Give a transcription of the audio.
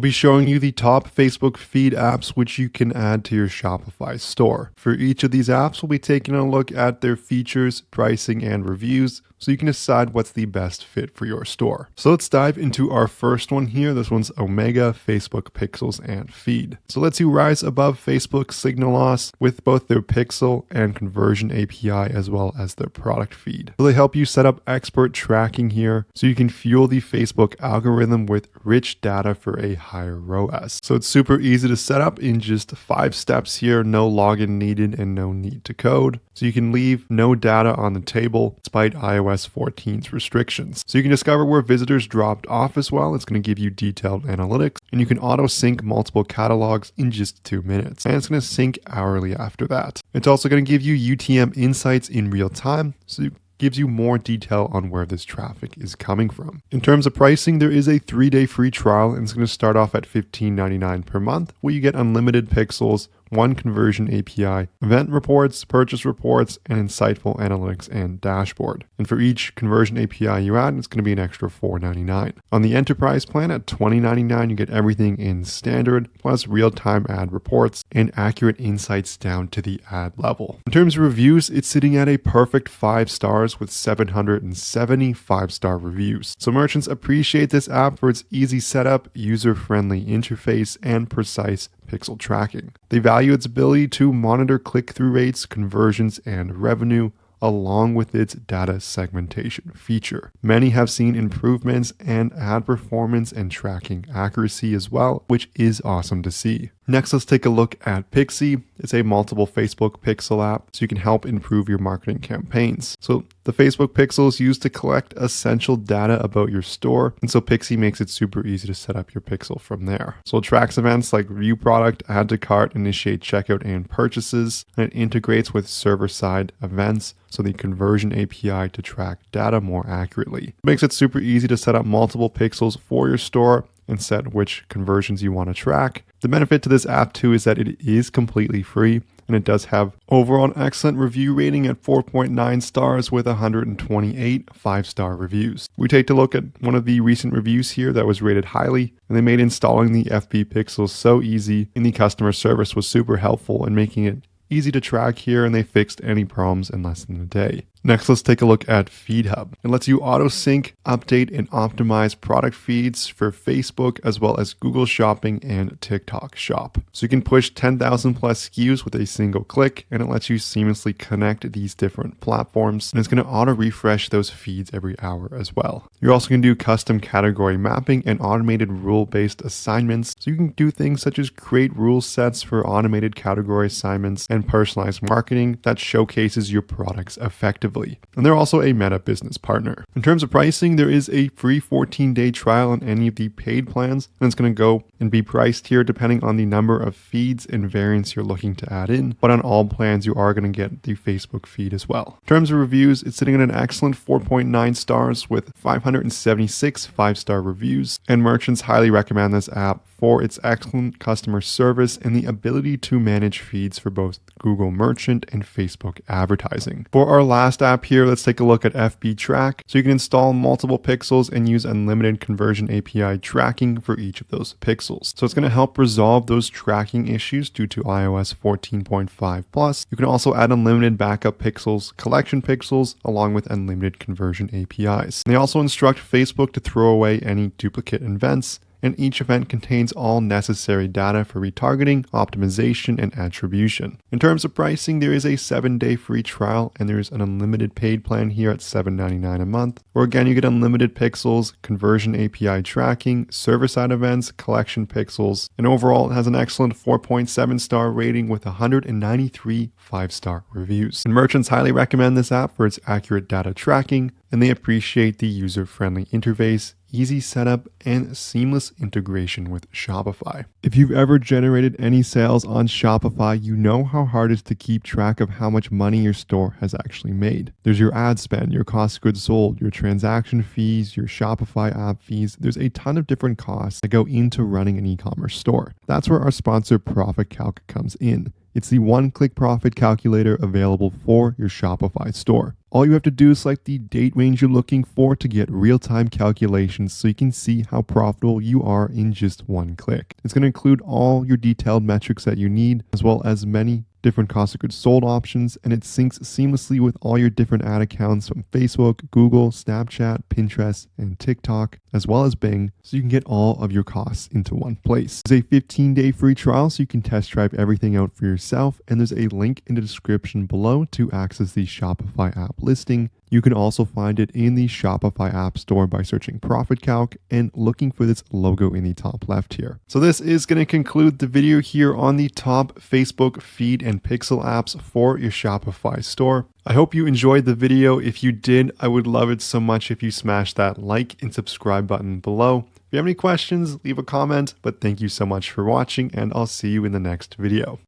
be showing you the top Facebook feed apps which you can add to your Shopify store. For each of these apps, we'll be taking a look at their features, pricing, and reviews, so you can decide what's the best fit for your store. So let's dive into our first one here. This one's Omega Facebook Pixels and Feed. So it lets you rise above Facebook signal loss with both their pixel and conversion API as well as their product feed. So they help you set up expert tracking here so you can fuel the Facebook algorithm with rich data for a higher ROAS. So it's super easy to set up in just 5 steps here, no login needed and no need to code. So you can leave no data on the table despite iOS 14's restrictions. So you can discover where visitors dropped off as well. It's going to give you detailed analytics, and you can auto sync multiple catalogs in just 2 minutes. And it's going to sync hourly after that. It's also going to give you UTM insights in real time, so it gives you more detail on where this traffic is coming from. In terms of pricing, there is a 3-day free trial, and it's going to start off at $15.99 per month, where you get unlimited pixels, 1 conversion API, event reports, purchase reports, and insightful analytics and dashboard. And for each conversion API you add, it's going to be an extra $4.99. On the enterprise plan at $20.99, you get everything in standard, plus real-time ad reports and accurate insights down to the ad level. In terms of reviews, it's sitting at a perfect 5 stars with 770 5-star reviews. So merchants appreciate this app for its easy setup, user-friendly interface, and precise pixel tracking. They value its ability to monitor click-through rates, conversions, and revenue, along with its data segmentation feature. Many have seen improvements in ad performance and tracking accuracy as well, which is awesome to see. Next, let's take a look at Pixie. It's a multiple Facebook pixel app, so you can help improve your marketing campaigns. So the Facebook pixel is used to collect essential data about your store, and so Pixie makes it super easy to set up your pixel from there. So it tracks events like review product, add to cart, initiate checkout, and purchases, and it integrates with server-side events, so the conversion API to track data more accurately. It makes it super easy to set up multiple pixels for your store and set which conversions you want to track. The benefit to this app too is that it is completely free, and it does have overall an excellent review rating at 4.9 stars with 128 5-star reviews. We take a look at one of the recent reviews here that was rated highly, and they made installing the FB Pixels so easy, and the customer service was super helpful in making it easy to track here, and they fixed any problems in less than a day. Next, let's take a look at FeedHub. It lets you auto sync, update, and optimize product feeds for Facebook as well as Google Shopping and TikTok Shop. So you can push 10,000 plus SKUs with a single click, and it lets you seamlessly connect these different platforms, and it's going to auto refresh those feeds every hour as well. You're also going to do custom category mapping and automated rule-based assignments, so you can do things such as create rule sets for automated category assignments and personalized marketing that showcases your products effectively. And they're also a Meta business partner. In terms of pricing, there is a free 14-day trial on any of the paid plans, and it's going to go and be priced here depending on the number of feeds and variants you're looking to add in. But on all plans, you are going to get the Facebook feed as well. In terms of reviews, it's sitting at an excellent 4.9 stars with 576 5-star reviews, and merchants highly recommend this app for its excellent customer service and the ability to manage feeds for both Google Merchant and Facebook advertising. For our last app here, let's take a look at FB Track. So you can install multiple pixels and use unlimited conversion API tracking for each of those pixels. So it's going to help resolve those tracking issues due to iOS 14.5 plus. You can also add unlimited backup pixels, collection pixels, along with unlimited conversion APIs. And they also instruct Facebook to throw away any duplicate events, and each event contains all necessary data for retargeting, optimization, and attribution. In terms of pricing, there is a 7-day free trial, and there's an unlimited paid plan here at $7.99 a month, where again you get unlimited pixels, conversion API tracking, server-side events, collection pixels, and overall it has an excellent 4.7 star rating with 193 5-star reviews. And merchants highly recommend this app for its accurate data tracking, and they appreciate the user-friendly interface, easy setup, and seamless integration with Shopify. If you've ever generated any sales on Shopify, you know how hard it is to keep track of how much money your store has actually made. There's your ad spend, your cost of goods sold, your transaction fees, your Shopify app fees. There's a ton of different costs that go into running an e-commerce store. That's where our sponsor Profit Calc comes in. It's the one-click profit calculator available for your Shopify store. All you have to do is select the date range you're looking for to get real-time calculations so you can see how profitable you are in just one click. It's going to include all your detailed metrics that you need, as well as many different cost of goods sold options, and it syncs seamlessly with all your different ad accounts from Facebook, Google, Snapchat, Pinterest, and TikTok, as well as Bing, so you can get all of your costs into one place. There's a 15-day free trial so you can test drive everything out for yourself, and there's a link in the description below to access the Shopify app listing. You can also find it in the Shopify App Store by searching Profit Calc and looking for this logo in the top left here. So this is going to conclude the video here on the top Facebook feed and pixel apps for your Shopify store. I hope you enjoyed the video. If you did, I would love it so much if you smash that like and subscribe button below. If you have any questions, leave a comment, but thank you so much for watching, and I'll see you in the next video.